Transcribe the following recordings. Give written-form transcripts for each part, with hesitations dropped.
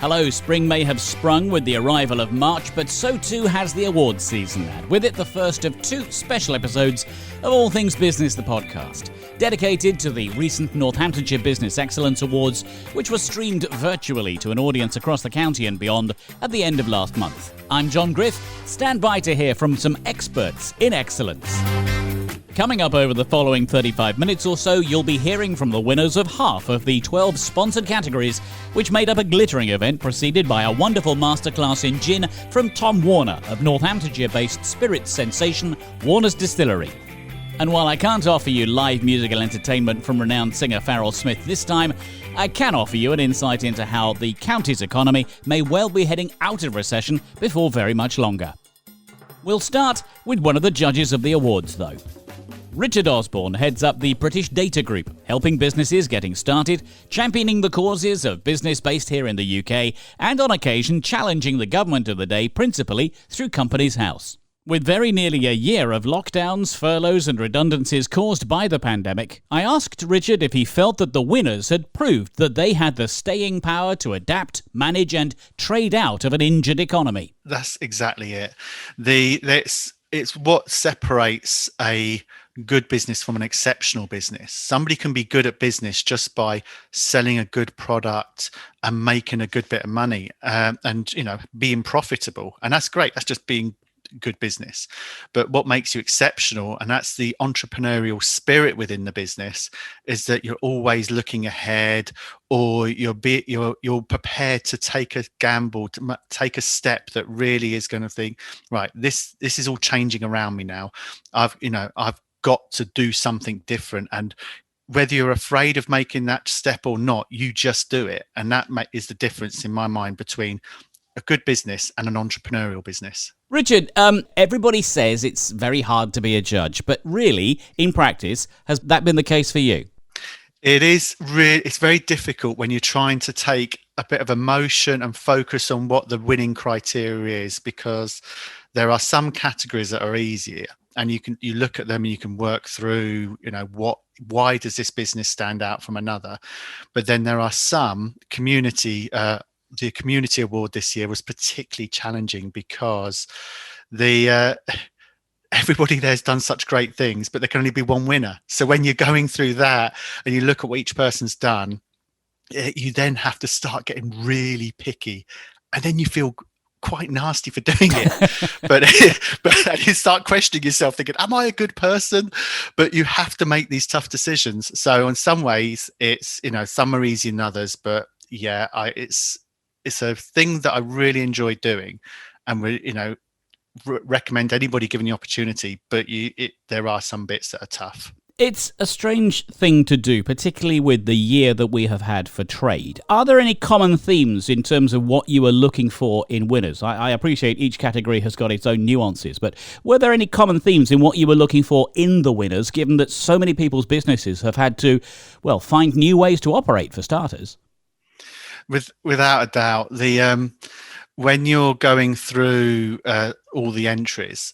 Hello, spring may have sprung with the arrival of March, but so too has the awards season, and with it the first of 2 special episodes of All Things Business, the podcast, dedicated to the recent Northamptonshire Business Excellence Awards, which was streamed virtually to an audience across the county and beyond at the end of last month. I'm John Griff. Stand by to hear from some experts in excellence. Coming up over the following 35 minutes or so, you'll be hearing from the winners of half of the 12 sponsored categories, which made up a glittering event preceded by a wonderful masterclass in gin from Tom Warner of Northamptonshire-based spirits sensation Warner's Distillery. And while I can't offer you live musical entertainment from renowned singer Farrell Smith this time, I can offer you an insight into how the county's economy may well be heading out of recession before very much longer. We'll start with one of the judges of the awards, though. Richard Osborne heads up the British Data Group, helping businesses getting started, championing the causes of business based here in the UK, and on occasion challenging the government of the day, principally through Companies House. With very nearly a year of lockdowns, furloughs and redundancies caused by the pandemic, I asked Richard if he felt that the winners had proved that they had the staying power to adapt, manage and trade out of an injured economy. That's exactly it. It's what separates a good business from an exceptional business. Somebody can be good at business just by selling a good product and making a good bit of money, and being profitable, and that's great. That's just being good business. But what makes you exceptional, and that's the entrepreneurial spirit within the business, is that you're always looking ahead, or you're prepared to take a gamble, to take a step that really is going to think, right, this is all changing around me now. I've got to do something different, and whether you're afraid of making that step or not, you just do it. And that is the difference in my mind between a good business and an entrepreneurial business. Richard, everybody says it's very hard to be a judge, but really, in practice, has that been the case for you? It is really, it's very difficult when you're trying to take a bit of emotion and focus on what the winning criteria is, because there are some categories that are easier, and you look at them and you can work through, why does this business stand out from another? But then there are some the community award this year was particularly challenging because everybody there's done such great things, but there can only be one winner. So when you're going through that and you look at what each person's done, you then have to start getting really picky, and then you feel quite nasty for doing it. but you start questioning yourself, thinking, am I a good person? But you have to make these tough decisions. So in some ways it's, some are easier than others, but yeah, it's a thing that I really enjoy doing, and recommend anybody given the opportunity. But there are some bits that are tough. It's a strange thing to do, particularly with the year that we have had for trade. Are there any common themes in terms of what you are looking for in winners? I appreciate each category has got its own nuances, but were there any common themes in what you were looking for in the winners, given that so many people's businesses have had to, find new ways to operate, for starters? Without a doubt, when you're going through all the entries,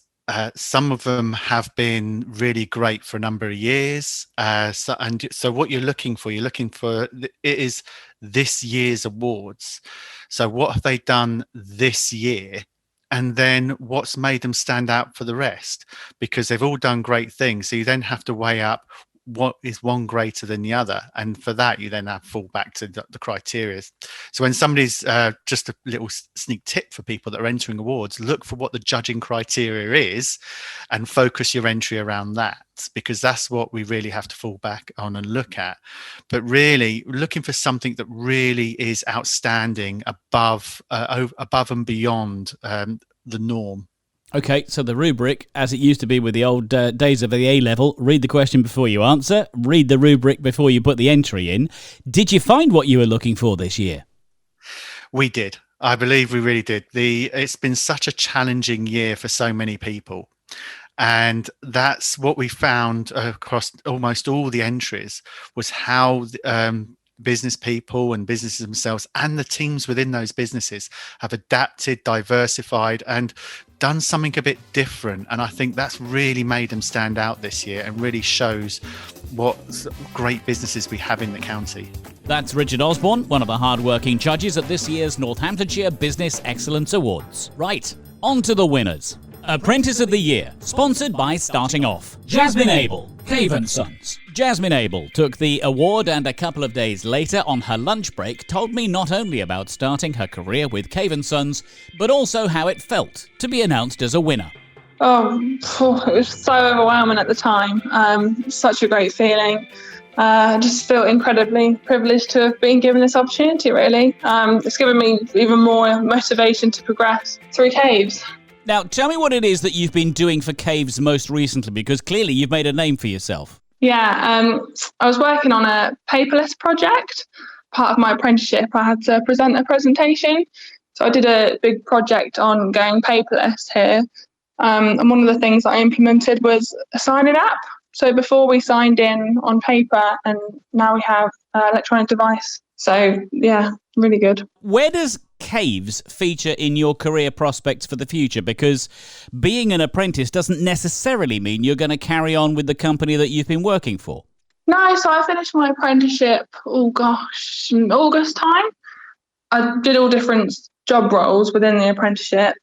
some of them have been really great for a number of years. So what you're looking for it is this year's awards. So what have they done this year? And then what's made them stand out for the rest? Because they've all done great things. So you then have to weigh up what is one greater than the other, and for that you then have to fall back to the criteria. So when somebody's just a little sneak tip for people that are entering awards, look for what the judging criteria is and focus your entry around that, because that's what we really have to fall back on and look at. But really looking for something that really is outstanding, above and beyond the norm. Okay, so the rubric, as it used to be with the old days of the A-level, read the question before you answer, read the rubric before you put the entry in. Did you find what you were looking for this year? We did. I believe we really did. It's been such a challenging year for so many people. And that's what we found across almost all the entries, was how business people and businesses themselves and the teams within those businesses have adapted, diversified, and done something a bit different. And I think that's really made them stand out this year and really shows what great businesses we have in the county. That's Richard Osborne, one of the hard-working judges at this year's Northamptonshire Business Excellence Awards. Right, on to the winners. Apprentice of the Year, sponsored by Starting Off. Jasmine Abel, Cave & Sons. Jasmine Abel took the award and a couple of days later on her lunch break told me not only about starting her career with Cave & Sons, but also how it felt to be announced as a winner. It was so overwhelming at the time. Such a great feeling. Just feel incredibly privileged to have been given this opportunity, really. It's given me even more motivation to progress through Caves. Now, tell me what it is that you've been doing for Caves most recently, because clearly you've made a name for yourself. Yeah, I was working on a paperless project. Part of my apprenticeship, I had to present a presentation. So I did a big project on going paperless here. And one of the things I implemented was a sign-in app. So before we signed in on paper, and now we have an electronic device. So yeah, really good. Where does Caves feature in your career prospects for the future? Because being an apprentice doesn't necessarily mean you're going to carry on with the company that you've been working for. No, so I finished my apprenticeship, in August time. I did all different job roles within the apprenticeship.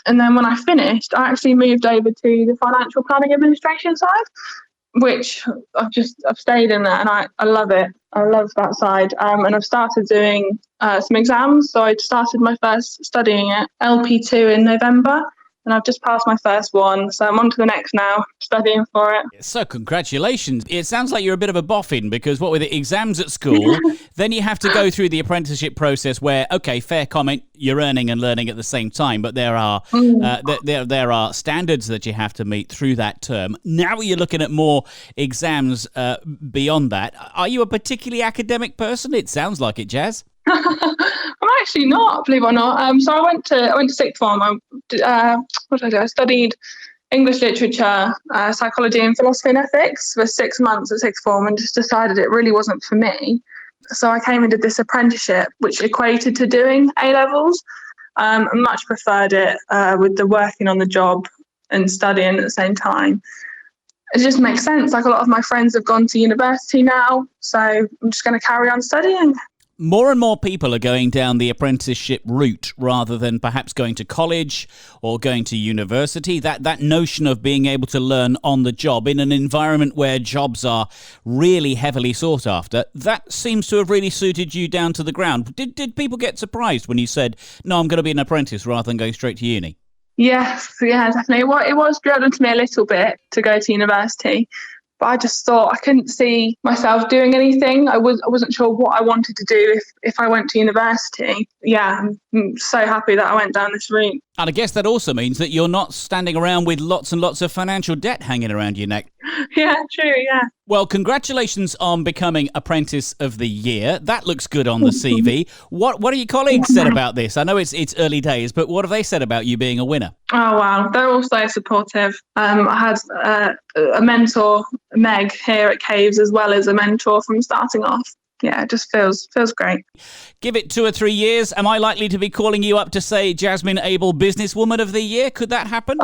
And then when I finished, I actually moved over to the financial planning administration side, which I've stayed in there, and I love it. I love that side. And I've started doing some exams. So I started my first studying at LP2 in November, and I've just passed my first one. So I'm on to the next now, studying for it. So congratulations. It sounds like you're a bit of a boffin, because what with the exams at school, then you have to go through the apprenticeship process where, okay, fair comment, you're earning and learning at the same time, but there are there are standards that you have to meet through that term. Now you're looking at more exams beyond that. Are you a particularly academic person? It sounds like it, Jazz. I'm actually not, believe it or not. So I went to sixth form. What did I do? I studied English literature, psychology and philosophy and ethics for 6 months at sixth form, and just decided it really wasn't for me. So I came and did this apprenticeship, which equated to doing A-levels. I much preferred it with the working on the job and studying at the same time. It just makes sense. Like, a lot of my friends have gone to university now, so I'm just going to carry on studying. More and more people are going down the apprenticeship route rather than perhaps going to college or going to university. That notion of being able to learn on the job in an environment where jobs are really heavily sought after, that seems to have really suited you down to the ground. Did people get surprised when you said, no, I'm going to be an apprentice rather than going straight to uni? Yes, yeah, definitely. It was driven to me a little bit to go to university. But I just thought I couldn't see myself doing anything. I wasn't sure what I wanted to do if I went to university. Yeah, I'm so happy that I went down this route. And I guess that also means that you're not standing around with lots and lots of financial debt hanging around your neck. Yeah, true, yeah. Well, congratulations on becoming Apprentice of the Year. That looks good on the CV. What have your colleagues said about this? I know it's early days, but what have they said about you being a winner? Oh, wow. They're all so supportive. I had a mentor, Meg, here at Caves, as well as a mentor from Starting Off. Yeah, it just feels great. Give it 2 or 3 years. Am I likely to be calling you up to say Jasmine Abel Businesswoman of the Year? Could that happen?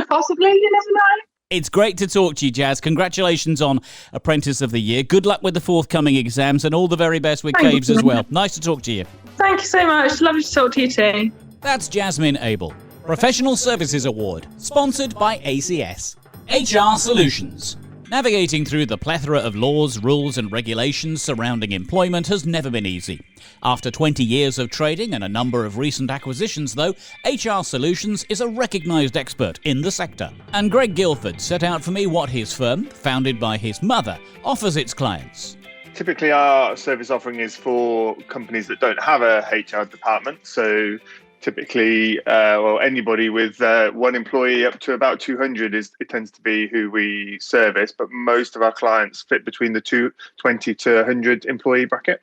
Possibly, you never know. It's great to talk to you, Jazz. Congratulations on Apprentice of the Year. Good luck with the forthcoming exams and all the very best with Caves as well. Nice to talk to you. Thank you so much. Lovely to talk to you too. That's Jasmine Abel. Professional Services Award, sponsored by ACS. HR Solutions. Navigating through the plethora of laws, rules and regulations surrounding employment has never been easy. After 20 years of trading and a number of recent acquisitions, though, HR Solutions is a recognised expert in the sector. And Greg Guilford set out for me what his firm, founded by his mother, offers its clients. Typically, our service offering is for companies that don't have a HR department. So typically, anybody with one employee up to about 200 it tends to be who we service. But most of our clients fit between the 20 to 100 employee bracket.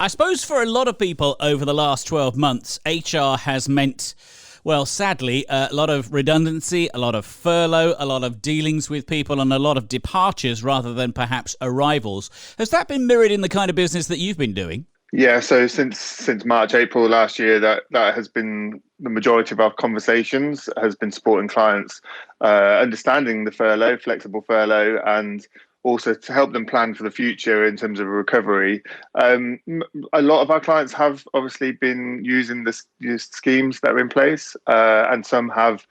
I suppose for a lot of people over the last 12 months, HR has meant, well, sadly, a lot of redundancy, a lot of furlough, a lot of dealings with people and a lot of departures rather than perhaps arrivals. Has that been mirrored in the kind of business that you've been doing? Yeah, so since March, April last year, that has been the majority of our conversations, has been supporting clients, understanding the furlough, flexible furlough, and also to help them plan for the future in terms of a recovery. A lot of our clients have obviously been using these schemes that are in place, and some have,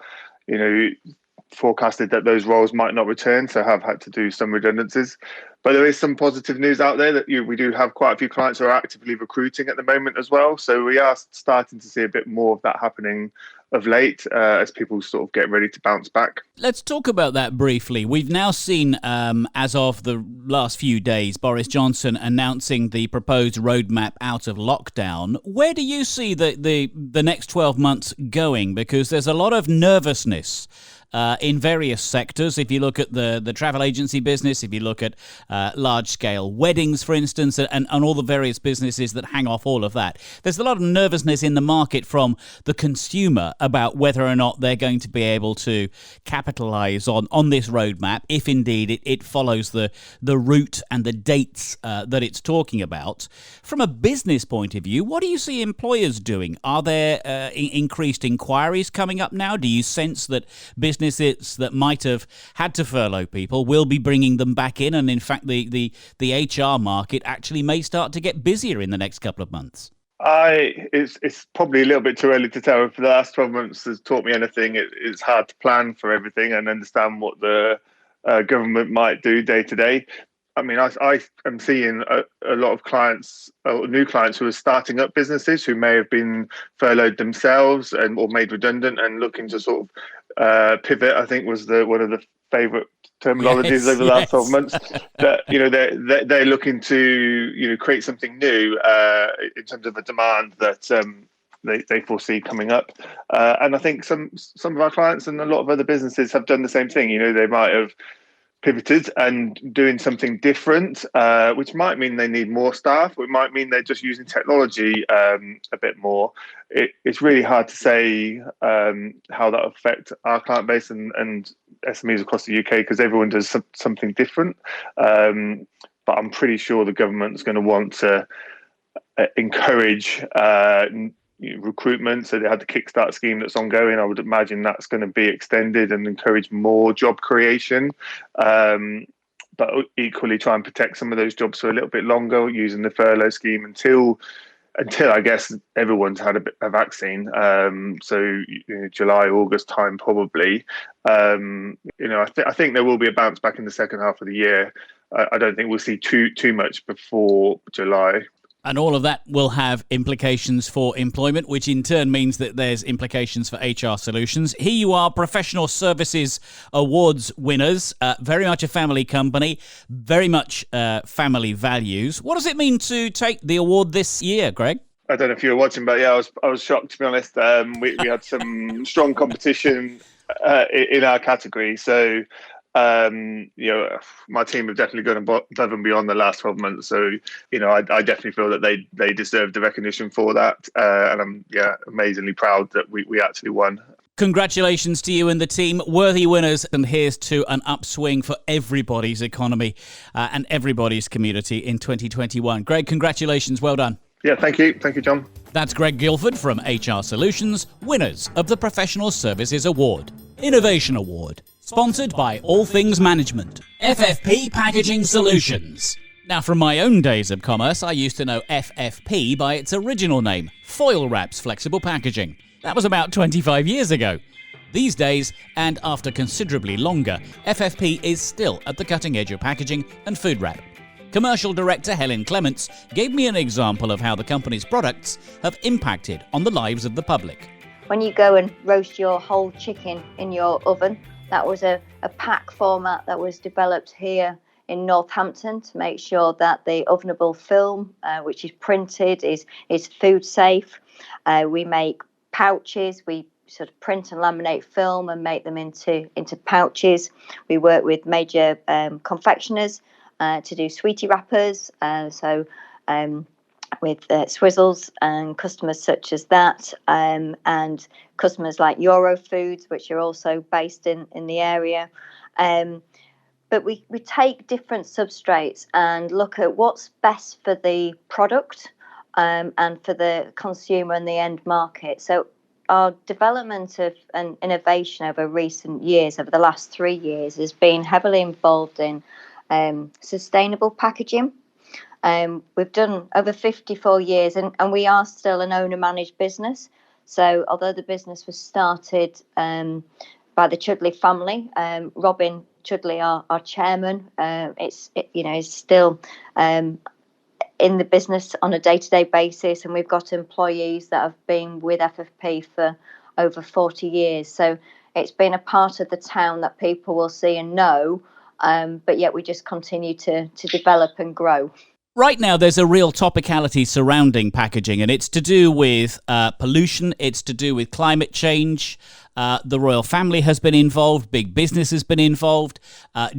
forecasted that those roles might not return, so have had to do some redundancies. But there is some positive news out there that we do have quite a few clients who are actively recruiting at the moment as well. So we are starting to see a bit more of that happening of late as people sort of get ready to bounce back. Let's talk about that briefly. We've now seen, as of the last few days, Boris Johnson announcing the proposed roadmap out of lockdown. Where do you see the next 12 months going? Because there's a lot of nervousness in various sectors. If you look at the travel agency business, if you look at large-scale weddings, for instance, and all the various businesses that hang off all of that, there's a lot of nervousness in the market from the consumer about whether or not they're going to be able to capitalise on this roadmap, if indeed it follows the route and the dates that it's talking about. From a business point of view, what do you see employers doing? Are there increased inquiries coming up now? Do you sense that businesses that might have had to furlough people will be bringing them back in, and in fact the HR market actually may start to get busier in the next couple of months? It's probably a little bit too early to tell. If the last 12 months has taught me anything, it's hard to plan for everything and understand what the government might do day to day. I mean, I am seeing a lot of clients, new clients who are starting up businesses who may have been furloughed themselves or made redundant and looking to sort of pivot. I think was one of the favourite terminologies over the last 12 months. That they're looking to create something new in terms of a demand that they foresee coming up. And I think some of our clients and a lot of other businesses have done the same thing. They might have pivoted and doing something different, which might mean they need more staff. It might mean they're just using technology a bit more. It's really hard to say how that will affect our client base and SMEs across the UK, because everyone does something different. But I'm pretty sure the government's going to want to encourage recruitment, so they had the Kickstart scheme that's ongoing. I would imagine that's going to be extended and encourage more job creation, but equally try and protect some of those jobs for a little bit longer using the furlough scheme until I guess everyone's had a vaccine. So July, August time probably. I think there will be a bounce back in the second half of the year. I don't think we'll see too much before July. And all of that will have implications for employment, which in turn means that there's implications for HR solutions. Here you are, Professional Services Awards winners, very much a family company, very much family values. What does it mean to take the award this year, Greg? I don't know if you were watching, but yeah, I was shocked, to be honest. We had some strong competition in our category. So, my team have definitely gone above and beyond the last 12 months. So, I definitely feel that they deserve the recognition for that. And I'm, amazingly proud that we actually won. Congratulations to you and the team, worthy winners, and here's to an upswing for everybody's economy and everybody's community in 2021. Greg, congratulations, well done. Yeah, thank you, John. That's Greg Guilford from HR Solutions, winners of the Professional Services Award, Innovation Award, sponsored by All Things Management, FFP Packaging Solutions. Now, from my own days of commerce, I used to know FFP by its original name, Foil Wraps Flexible Packaging. That was about 25 years ago. These days, and after considerably longer, FFP is still at the cutting edge of packaging and food wrap. Commercial Director Helen Clements gave me an example of how the company's products have impacted on the lives of the public. When you go and roast your whole chicken in your oven, that was a pack format that was developed here in Northampton to make sure that the ovenable film, which is printed, is food safe. We make pouches. We sort of print and laminate film and make them into pouches. We work with major confectioners to do sweetie wrappers. With Swizzles and customers such as that, and customers like Eurofoods, which are also based in the area. But we take different substrates and look at what's best for the product and for the consumer and the end market. So our development of and innovation over recent years, over the last 3 years, has been heavily involved in sustainable packaging. We've done over 54 years and we are still an owner-managed business. So although the business was started by the Chudley family, Robin Chudley, our chairman, is still in the business on a day-to-day basis, and we've got employees that have been with FFP for over 40 years. So it's been a part of the town that people will see and know, but yet we just continue to develop and grow. Right now, there's a real topicality surrounding packaging, and it's to do with pollution, it's to do with climate change. The royal family has been involved, big business has been involved,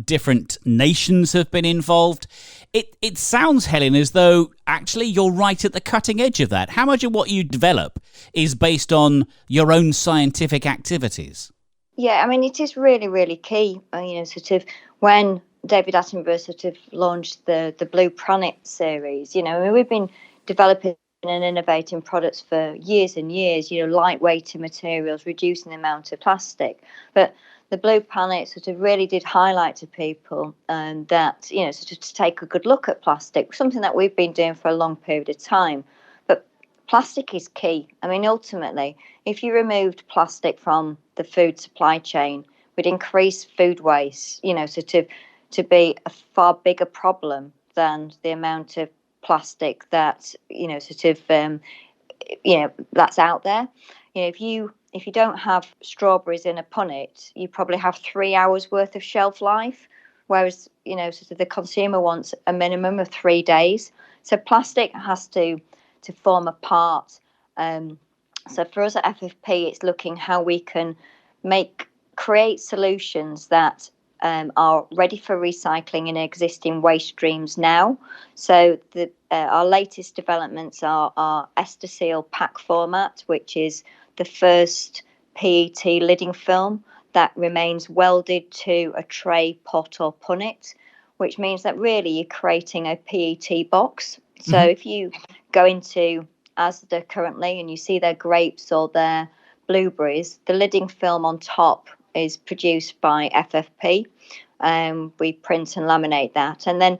different nations have been involved. It sounds, Helen, as though actually you're right at the cutting edge of that. How much of what you develop is based on your own scientific activities? Yeah, I mean, it is really, really key. Sort of when David Attenborough sort of launched the Blue Planet series, we've been developing and innovating products for years and years, lightweighting materials, reducing the amount of plastic. But the Blue Planet sort of really did highlight to people that, sort of to take a good look at plastic, something that we've been doing for a long period of time. But plastic is key. I mean, ultimately, if you removed plastic from the food supply chain, would increase food waste, sort of to be a far bigger problem than the amount of plastic that that's out there. If you don't have strawberries in a punnet, you probably have 3 hours worth of shelf life, whereas sort of the consumer wants a minimum of 3 days. So plastic has to form a part. So for us at FFP, it's looking how we can create solutions that are ready for recycling in existing waste streams now. So our latest developments are our EsterSeal pack format, which is the first PET lidding film that remains welded to a tray, pot or punnet, which means that really you're creating a PET box. So if you go into Asda currently and you see their grapes or their blueberries, the lidding film on top is produced by FFP. We print and laminate that, and then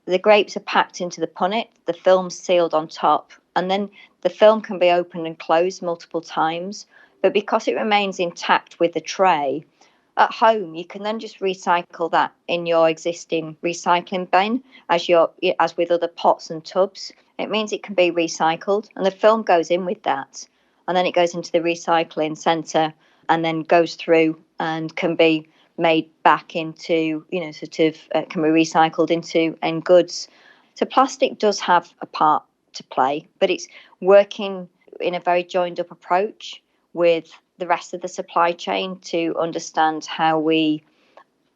the grapes are packed into the punnet, the film's sealed on top, and then the film can be opened and closed multiple times. But because it remains intact with the tray, at home you can then just recycle that in your existing recycling bin as with other pots and tubs. It means it can be recycled, and the film goes in with that, and then it goes into the recycling centre and then goes through and can be made back into, can be recycled into end goods. So plastic does have a part to play, but it's working in a very joined up approach with the rest of the supply chain to understand how we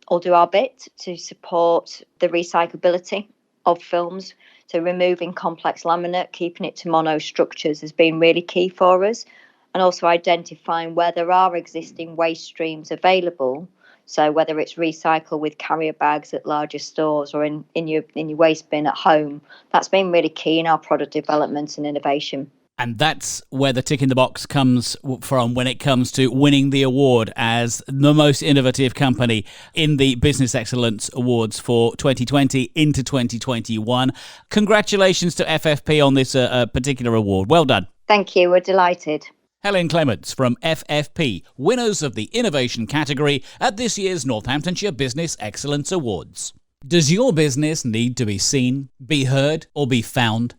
all do our bit to support the recyclability of films. So removing complex laminate, keeping it to mono structures has been really key for us. And also identifying where there are existing waste streams available. So whether it's recycle with carrier bags at larger stores or in your waste bin at home, that's been really key in our product development and innovation. And that's where the tick in the box comes from when it comes to winning the award as the most innovative company in the Business Excellence Awards for 2020 into 2021. Congratulations to FFP on this particular award. Well done. Thank you. We're delighted. Helen Clements from FFP, winners of the Innovation category at this year's Northamptonshire Business Excellence Awards. Does your business need to be seen, be heard, or be found?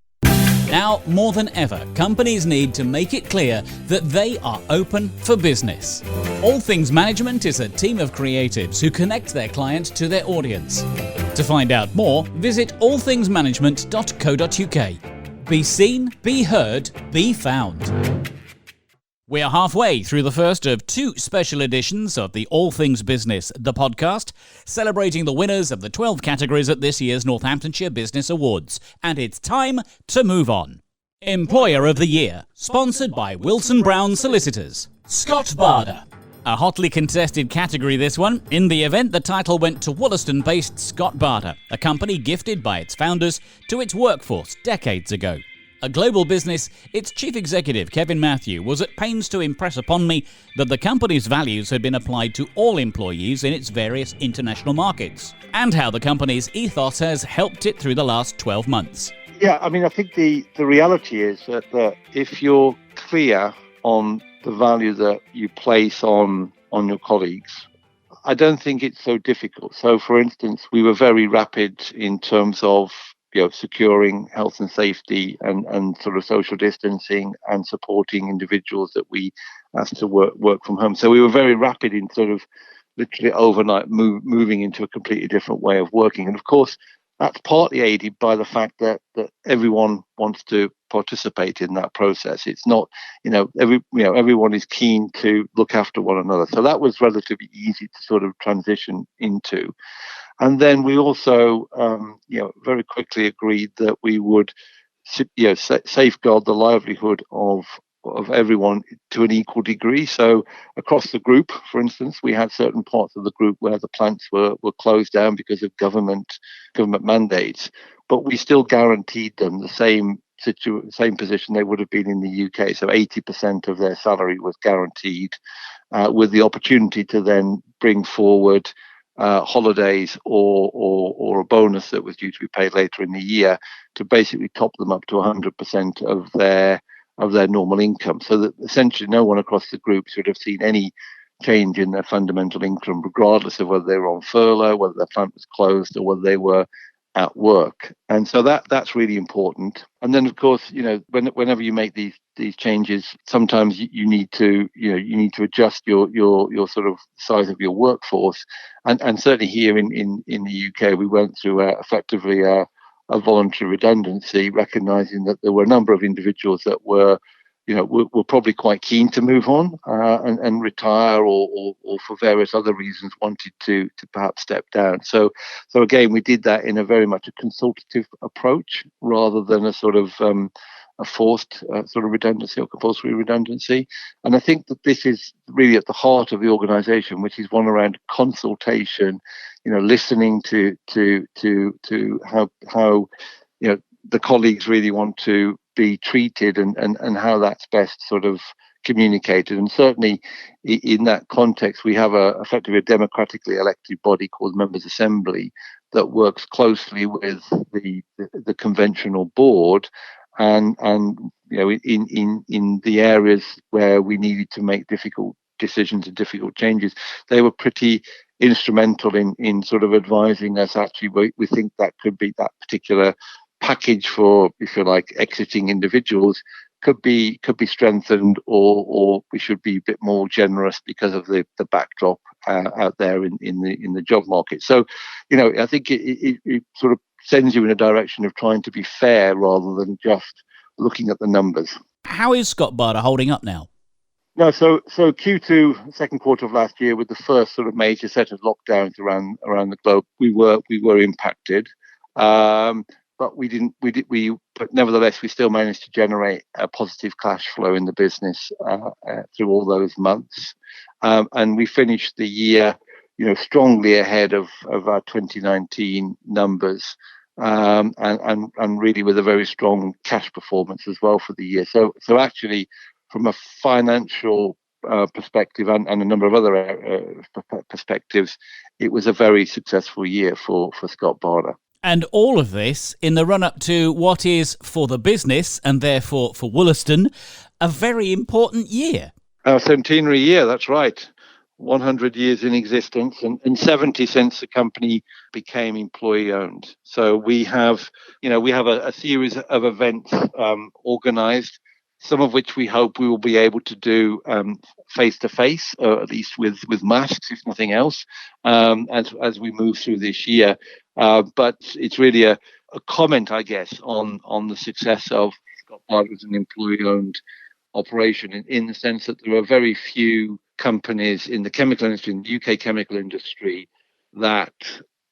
Now, more than ever, companies need to make it clear that they are open for business. All Things Management is a team of creatives who connect their client to their audience. To find out more, visit allthingsmanagement.co.uk. Be seen, be heard, be found. We are halfway through the first of 2 special editions of the All Things Business, the podcast, celebrating the winners of the 12 categories at this year's Northamptonshire Business Awards. And it's time to move on. Employer of the Year, sponsored by Wilson Brown Solicitors. Scott Barder. A hotly contested category, this one. In the event, the title went to Wollaston-based Scott Barder, a company gifted by its founders to its workforce decades ago. A global business, its chief executive, Kevin Matthew, was at pains to impress upon me that the company's values had been applied to all employees in its various international markets, and how the company's ethos has helped it through the last 12 months. Yeah, I mean, I think the reality is that if you're clear on the value that you place on your colleagues, I don't think it's so difficult. So, for instance, we were very rapid in terms of securing health and safety and sort of social distancing and supporting individuals that we asked to work from home. So we were very rapid in sort of literally overnight moving into a completely different way of working. And of course, that's partly aided by the fact that everyone wants to participate in that process. It's not, everyone is keen to look after one another. So that was relatively easy to sort of transition into. And then we also, very quickly agreed that we would, safeguard the livelihood of everyone to an equal degree. So across the group, for instance, we had certain parts of the group where the plants were closed down because of government mandates, but we still guaranteed them the same position they would have been in the UK. So 80% of their salary was guaranteed, with the opportunity to then bring forward holidays or a bonus that was due to be paid later in the year to basically top them up to 100% of their normal income, so that essentially no one across the group should have seen any change in their fundamental income, regardless of whether they were on furlough, whether their plant was closed, or whether they were at work. And so that's really important. And then, of course, whenever you make these changes, sometimes you need to adjust your sort of size of your workforce. And certainly here in the UK, we went through effectively a voluntary redundancy, recognizing that there were a number of individuals that were probably quite keen to move on and retire, or for various other reasons wanted to perhaps step down. So again, we did that in a very much a consultative approach rather than a sort of a forced sort of redundancy or compulsory redundancy. And I think that this is really at the heart of the organisation, which is one around consultation, listening to how the colleagues really want to be treated and how that's best sort of communicated. And certainly in that context, we have effectively a democratically elected body called Members' Assembly that works closely with the conventional board, and in the areas where we needed to make difficult decisions and difficult changes, they were pretty instrumental in sort of advising us. Actually, we think that could be that particular package for, if you like, exiting individuals could be strengthened, or we should be a bit more generous because of the backdrop out there in the job market. So, I think it sort of sends you in a direction of trying to be fair rather than just looking at the numbers. How is Scott Barter holding up now? No, so Q2, second quarter of last year, with the first sort of major set of lockdowns around the globe, we were impacted. But but nevertheless, we still managed to generate a positive cash flow in the business through all those months. And we finished the year, strongly ahead of our 2019 numbers, and really with a very strong cash performance as well for the year. So actually, from a financial perspective and a number of other perspectives, it was a very successful year for Scott Barter. And all of this in the run-up to what is, for the business, and therefore for Wollaston, a very important year. Our centenary year, that's right. 100 years in existence and 70 since the company became employee-owned. So we have a series of events organised, some of which we hope we will be able to do face-to-face, or at least with masks, if nothing else, as we move through this year. But it's really a comment, I guess, on the success of Scott Barter as an employee-owned operation, in the sense that there are very few companies in the chemical industry, in the UK chemical industry, that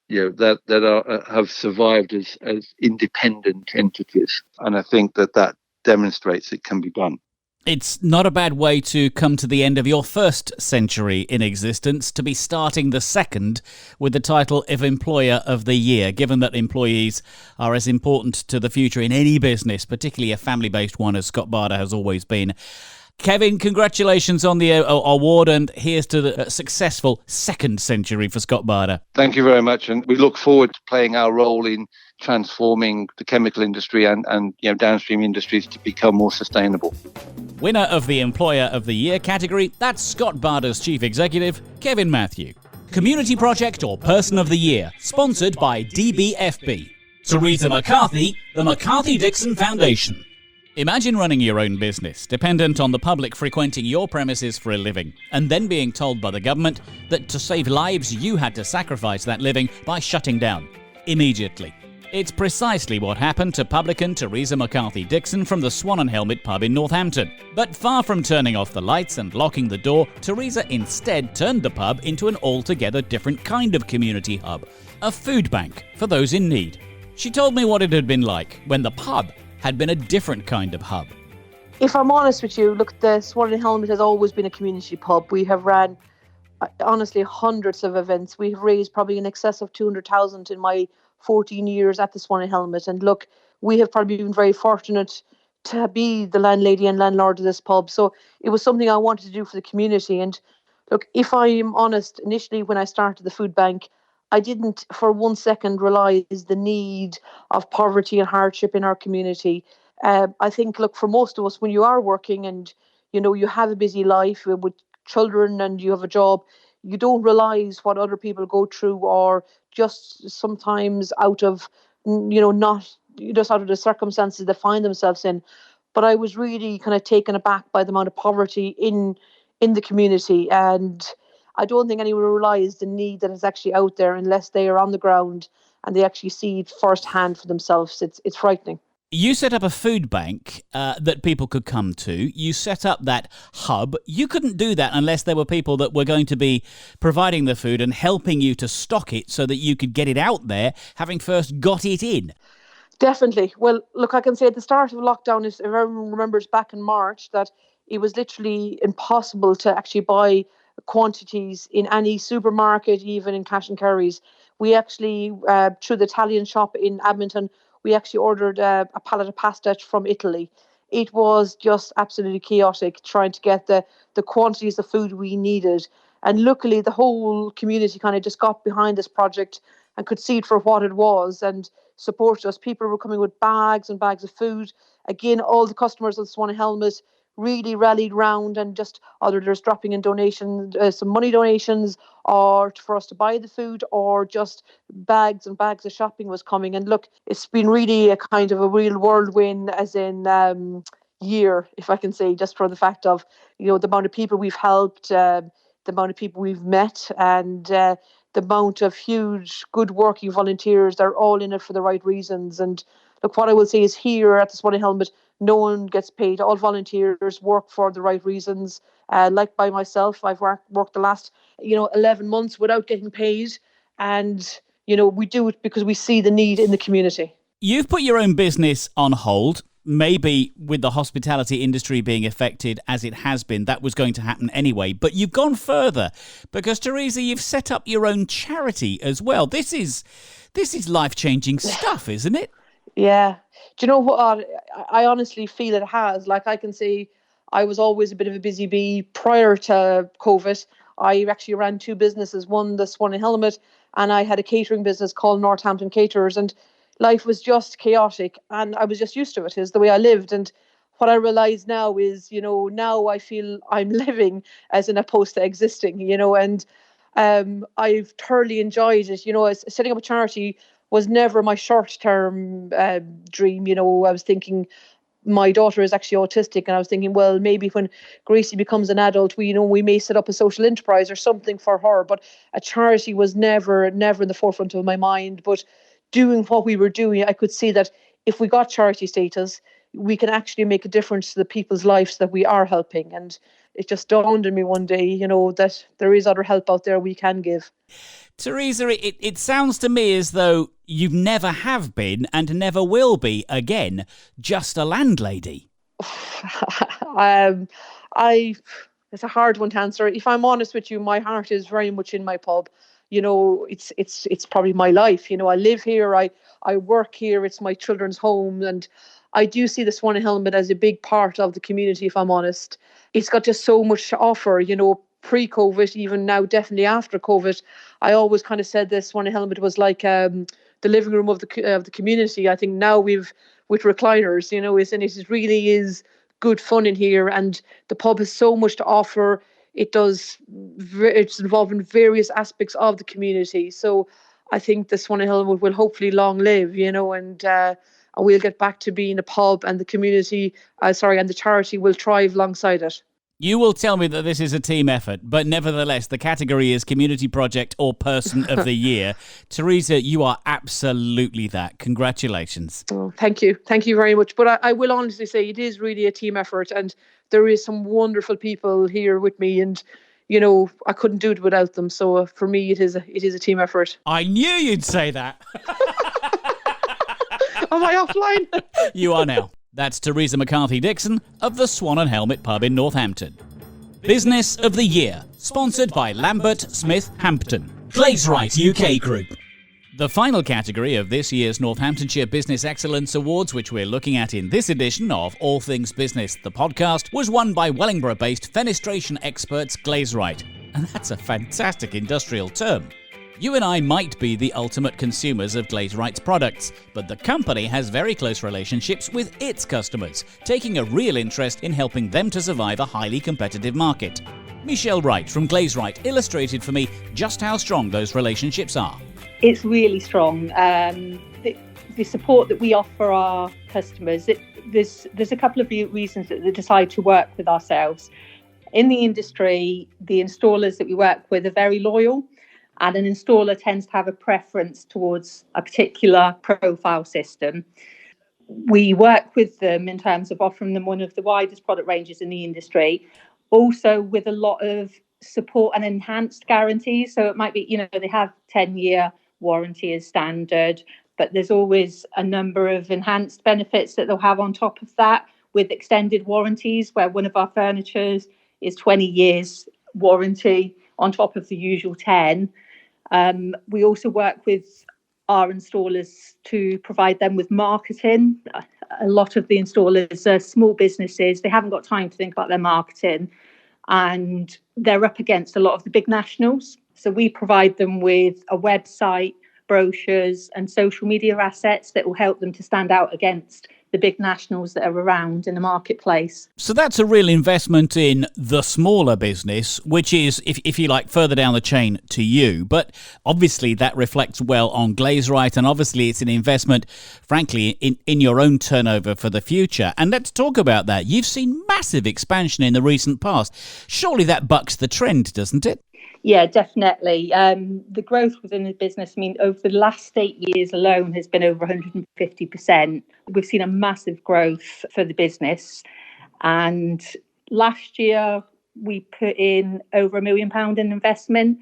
have survived as independent entities. And I think that demonstrates it can be done. It's not a bad way to come to the end of your first century in existence, to be starting the second with the title of Employer of the Year, given that employees are as important to the future in any business, particularly a family-based one, as Scott Barder has always been. Kevin, congratulations on the award, and here's to the successful second century for Scott Barder. Thank you very much, and we look forward to playing our role in transforming the chemical industry and downstream industries to become more sustainable. Winner of the Employer of the Year category, that's Scott Barder's Chief Executive, Kevin Matthew. Community Project or Person of the Year, sponsored by DBFB. Teresa McCarthy, the McCarthy-Dixon Foundation. Imagine running your own business, dependent on the public frequenting your premises for a living, and then being told by the government that to save lives you had to sacrifice that living by shutting down. Immediately. It's precisely what happened to publican Teresa McCarthy-Dixon from the Swan and Helmet pub in Northampton. But far from turning off the lights and locking the door, Teresa instead turned the pub into an altogether different kind of community hub, a food bank for those in need. She told me what it had been like when the pub had been a different kind of hub. If I'm honest with you, look, the Swan and Helmet has always been a community pub. We have ran, honestly, hundreds of events. We have raised probably in excess of 200,000 in my 14 years at the Swan and Helmet. And look, we have probably been very fortunate to be the landlady and landlord of this pub. So it was something I wanted to do for the community. And look, if I'm honest, initially when I started the food bank, I didn't for 1 second realise the need of poverty and hardship in our community. I think, look, for most of us, when you are working and, you have a busy life with children and you have a job, you don't realise what other people go through, or just sometimes out of, not just out of the circumstances they find themselves in. But I was really kind of taken aback by the amount of poverty in the community, and I don't think anyone realised the need that is actually out there unless they are on the ground and they actually see it firsthand for themselves. It's frightening. You set up a food bank that people could come to. You set up that hub. You couldn't do that unless there were people that were going to be providing the food and helping you to stock it so that you could get it out there, having first got it in. Definitely. Well, look, I can say at the start of lockdown, if everyone remembers back in March, that it was literally impossible to actually buy quantities in any supermarket, even in cash and carries. We actually, through the Italian shop in Edmonton, we actually ordered a pallet of pasta from Italy. It was just absolutely chaotic trying to get the quantities of food we needed. And luckily, the whole community kind of just got behind this project and could see it for what it was and supported us. People were coming with bags and bags of food. Again, all the customers of the Swan and Helmet really rallied round and just either there's dropping in donations, some money donations, or for us to buy the food, or just bags and bags of shopping was coming. And look, it's been really a kind of a real whirlwind, as in year, if I can say, just for the fact of, the amount of people we've helped, the amount of people we've met, and the amount of huge, good working volunteers. They're all in it for the right reasons. And look, what I will say is here at the Swan and Helmet, no one gets paid. All volunteers work for the right reasons. Like by myself, I've worked the last, 11 months without getting paid. And, we do it because we see the need in the community. You've put your own business on hold. Maybe with the hospitality industry being affected as it has been, that was going to happen anyway. But you've gone further because, Teresa, you've set up your own charity as well. This is life-changing stuff, isn't it? Yeah. Do you know what? I honestly feel it has. Like, I can say I was always a bit of a busy bee prior to COVID. I actually ran two businesses, one the Swan and Helmet, and I had a catering business called Northampton Caterers, and life was just chaotic and I was just used to it. It's the way I lived. And what I realize now is, now I feel I'm living as in opposed to existing, and I've thoroughly enjoyed it. Setting up a charity was never my short-term dream. I was thinking my daughter is actually autistic, and I was thinking, well, maybe when Gracie becomes an adult, we may set up a social enterprise or something for her. But a charity was never in the forefront of my mind. But doing what we were doing, I could see that if we got charity status, we can actually make a difference to the people's lives that we are helping. And it just dawned on me one day, that there is other help out there we can give. Teresa, it sounds to me as though you never have been and never will be again just a landlady. I it's a hard one to answer. If I'm honest with you, my heart is very much in my pub. It's probably my life. I live here, I work here, it's my children's home, and I do see the Swan and Helmet as a big part of the community, if I'm honest. It's got just so much to offer, pre-COVID, even now, definitely after COVID. I always kind of said this Swan and Helmet was like the living room of the community. I think now with recliners, it really is good fun in here, and the pub has so much to offer. It's involved in various aspects of the community. So I think the Swan and Helmet will hopefully long live, and we'll get back to being a pub, and the community, and the charity will thrive alongside it. You will tell me that this is a team effort, but nevertheless, the category is Community Project or Person of the Year. Teresa, you are absolutely that. Congratulations. Oh, thank you. Thank you very much. But I will honestly say it is really a team effort, and there is some wonderful people here with me, and I couldn't do it without them. So for me, it is a team effort. I knew you'd say that. Am I offline? You are now. That's Teresa McCarthy-Dixon of the Swan and Helmet pub in Northampton. Business of the Year, sponsored by Lambert Smith Hampton. Glazerite UK Group. The final category of this year's Northamptonshire Business Excellence Awards, which we're looking at in this edition of All Things Business, the podcast, was won by Wellingborough-based fenestration experts Glazerite. And that's a fantastic industrial term. You and I might be the ultimate consumers of Glazerite's products, but the company has very close relationships with its customers, taking a real interest in helping them to survive a highly competitive market. Michelle Wright from Glazerite illustrated for me just how strong those relationships are. It's really strong. The support that we offer our customers, there's a couple of reasons that they decide to work with ourselves. In the industry, the installers that we work with are very loyal. And an installer tends to have a preference towards a particular profile system. We work with them in terms of offering them one of the widest product ranges in the industry, also with a lot of support and enhanced guarantees. So it might be, they have 10-year warranty as standard, but there's always a number of enhanced benefits that they'll have on top of that, with extended warranties, where one of our furniture is 20 years warranty on top of the usual 10. We also work with our installers to provide them with marketing. A lot of the installers are small businesses. They haven't got time to think about their marketing, and they're up against a lot of the big nationals. So we provide them with a website, brochures and social media assets that will help them to stand out against the big nationals that are around in the marketplace. So that's a real investment in the smaller business, which is, if you like, further down the chain to you. But obviously that reflects well on Glazerite, and obviously it's an investment, frankly, in your own turnover for the future. And let's talk about that. You've seen massive expansion in the recent past. Surely that bucks the trend, doesn't it? Yeah, definitely. The growth within the business, over the last 8 years alone has been over 150%. We've seen a massive growth for the business. And last year, we put in over £1 million in investment.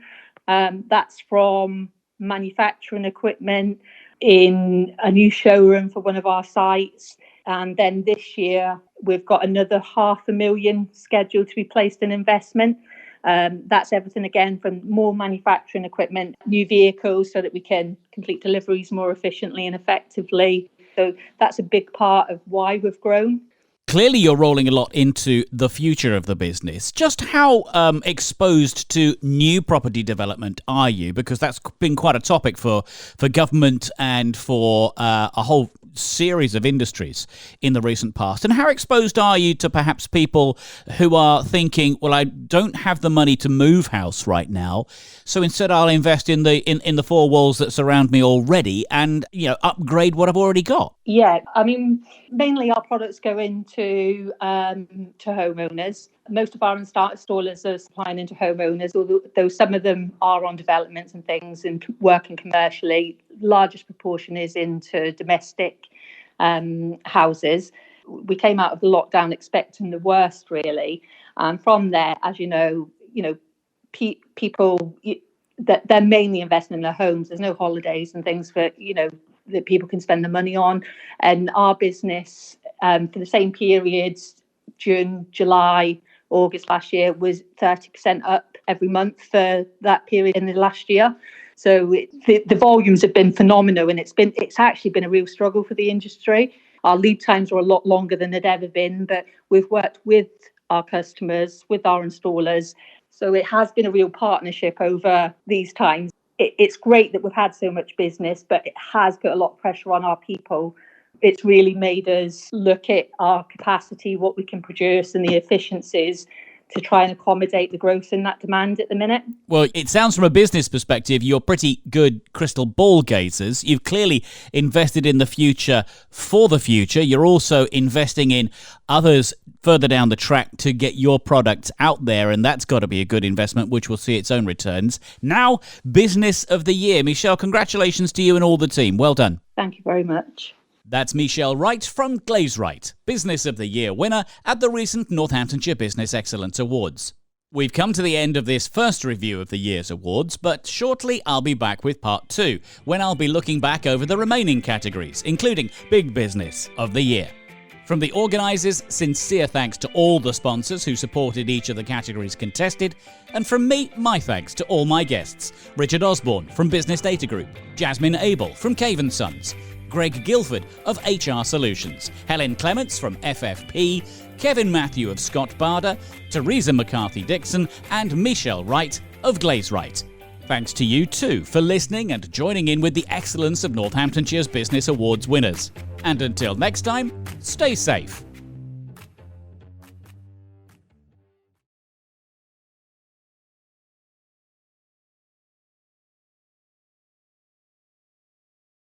That's from manufacturing equipment, in a new showroom for one of our sites. And then this year, we've got another £500,000 scheduled to be placed in investment. That's everything, again, from more manufacturing equipment, new vehicles, so that we can complete deliveries more efficiently and effectively. So that's a big part of why we've grown. Clearly, you're rolling a lot into the future of the business. Just how exposed to new property development are you? Because that's been quite a topic for government and for a whole series of industries in the recent past. And how exposed are you to perhaps people who are thinking, well, I don't have the money to move house right now, so instead I'll invest in the four walls that surround me already and upgrade what I've already got? Yeah, mainly our products go into to homeowners. Most of our installers are supplying into homeowners, although some of them are on developments and things and working commercially. Largest proportion is into domestic houses. We came out of the lockdown expecting the worst, really. And from there, as people, that they're mainly investing in their homes. There's no holidays and things that people can spend the money on. And our business for the same periods, June, July, August last year, was 30% up every month for that period in the last year. So the volumes have been phenomenal, and it's actually been a real struggle for the industry. Our lead times are a lot longer than they'd ever been, but we've worked with our customers, with our installers. So it has been a real partnership over these times. It's great that we've had so much business, but it has put a lot of pressure on our people. It's really made us look at our capacity, what we can produce, and the efficiencies to try and accommodate the growth in that demand at the minute. Well, it sounds from a business perspective, you're pretty good crystal ball gazers. You've clearly invested in the future for the future. You're also investing in others further down the track to get your products out there, and that's got to be a good investment, which will see its own returns. Now, Business of the Year. Michelle, congratulations to you and all the team. Well done. Thank you very much. That's Michelle Wright from Glazewright, Business of the Year winner at the recent Northamptonshire Business Excellence Awards. We've come to the end of this first review of the year's awards, but shortly I'll be back with part 2, when I'll be looking back over the remaining categories, including Big Business of the Year. From the organisers, sincere thanks to all the sponsors who supported each of the categories contested, and from me, my thanks to all my guests: Richard Osborne from Business Data Group, Jasmine Abel from Cave & Sons, Greg Guilford of HR Solutions, Helen Clements from FFP, Kevin Matthew of Scott Barder, Teresa McCarthy-Dixon, and Michelle Wright of Glazewright. Thanks to you too for listening and joining in with the excellence of Northamptonshire's Business Awards winners. And until next time, stay safe.